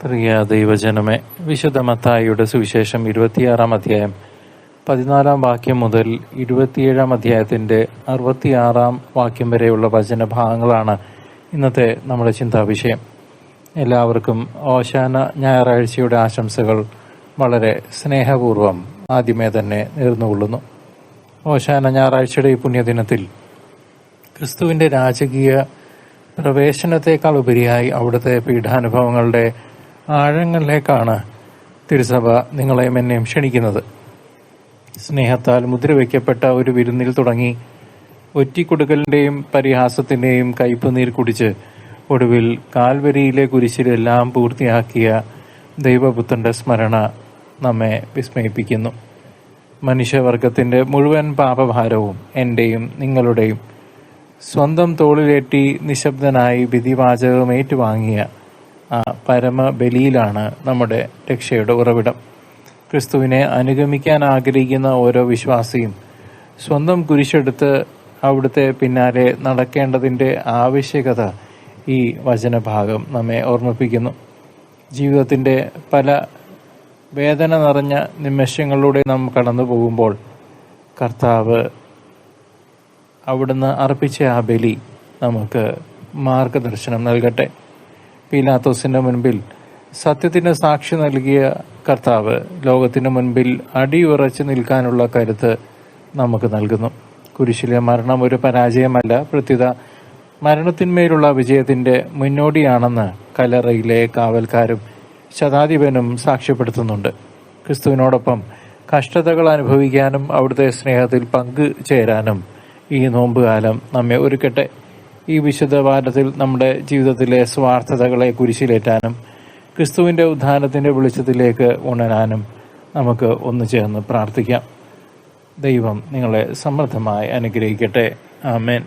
പ്രിയ ദൈവജനമേ, വിശുദ്ധ മത്തായിയുടെ സുവിശേഷം 26 അധ്യായം 14 വാക്യം മുതൽ 27 അധ്യായത്തിൻ്റെ 66 വാക്യം വരെയുള്ള വചനഭാഗങ്ങളാണ് ഇന്നത്തെ നമ്മുടെ ചിന്താവിഷയം. എല്ലാവർക്കും ഓശാന ഞായറാഴ്ചയുടെ ആശംസകൾ വളരെ സ്നേഹപൂർവ്വം ആദ്യമേ തന്നെ നേർന്നുകൊള്ളുന്നു. ഓശാന ഞായറാഴ്ചയുടെ ഈ പുണ്യദിനത്തിൽ ക്രിസ്തുവിൻ്റെ രാജകീയ പ്രവേശനത്തെക്കാൾ ഉപരിയായി അവിടുത്തെ പീഠാനുഭവങ്ങളുടെ ആഴങ്ങളിലേക്കാണ് തിരുസഭ നിങ്ങളെയും എന്നെയും ക്ഷണിക്കുന്നത്. സ്നേഹത്താൽ മുദ്രവെക്കപ്പെട്ട ഒരു വിരുന്നിൽ തുടങ്ങി ഒറ്റിക്കൊടുക്കലിൻ്റെയും പരിഹാസത്തിൻ്റെയും കയ്പുനീർ കുടിച്ച് ഒടുവിൽ കാൽവരിയിലെ കുരിശിലെല്ലാം പൂർത്തിയാക്കിയ ദൈവപുത്രൻ്റെ സ്മരണ നമ്മെ വിസ്മയിപ്പിക്കുന്നു. മനുഷ്യവർഗത്തിൻ്റെ മുഴുവൻ പാപഭാരവും എൻ്റെയും നിങ്ങളുടെയും സ്വന്തം തോളിലേറ്റി നിശബ്ദനായി വിധിവാചകം ഏറ്റുവാങ്ങിയ ആ പരമബലിയിലാണ് നമ്മുടെ രക്ഷയുടെ ഉറവിടം. ക്രിസ്തുവിനെ അനുഗമിക്കാൻ ആഗ്രഹിക്കുന്ന ഓരോ വിശ്വാസിയും സ്വന്തം കുരിശെടുത്ത് അവിടുത്തെ പിന്നാലെ നടക്കേണ്ടതിൻ്റെ ആവശ്യകത ഈ വചനഭാഗം നമ്മെ ഓർമ്മിപ്പിക്കുന്നു. ജീവിതത്തിൻ്റെ പല വേദന നിറഞ്ഞ നിമിഷങ്ങളിലൂടെ നാം കടന്നു പോകുമ്പോൾ കർത്താവ് അവിടുന്ന് അർപ്പിച്ച ആ ബലി നമുക്ക് മാർഗദർശനം നൽകട്ടെ. പീലാത്തോസിന്റെ മുൻപിൽ സത്യത്തിന് സാക്ഷി നൽകിയ കർത്താവ് ലോകത്തിന് മുൻപിൽ അടിയുറച്ചു നിൽക്കാനുള്ള കരുത്ത് നമുക്ക് നൽകുന്നു. കുരിശിലെ മരണം ഒരു പരാജയമല്ല, പ്രത്യുത മരണത്തിന്മേലുള്ള വിജയത്തിന്റെ മുന്നോടിയാണെന്ന് കല്ലറയിലെ കാവൽക്കാരും ശതാധിപനും സാക്ഷ്യപ്പെടുത്തുന്നുണ്ട്. ക്രിസ്തുവിനോടൊപ്പം കഷ്ടതകൾ അനുഭവിക്കാനും അവിടുത്തെ സ്നേഹത്തിൽ പങ്കുചേരാനും ഈ നോമ്പുകാലം നമ്മെ ഒരുക്കട്ടെ. ഈ വിശുദ്ധ വാരത്തിൽ നമ്മുടെ ജീവിതത്തിലെ സ്വാർത്ഥതകളെ കുരിശിലേറ്റാനും ക്രിസ്തുവിൻ്റെ ഉദ്ധാനത്തിൻ്റെ വെളിച്ചത്തിലേക്ക് ഉണരാനും നമുക്ക് ഒന്നു ചേർന്ന് പ്രാർത്ഥിക്കാം. ദൈവം നിങ്ങളെ സമൃദ്ധമായി അനുഗ്രഹിക്കട്ടെ. ആമേൻ.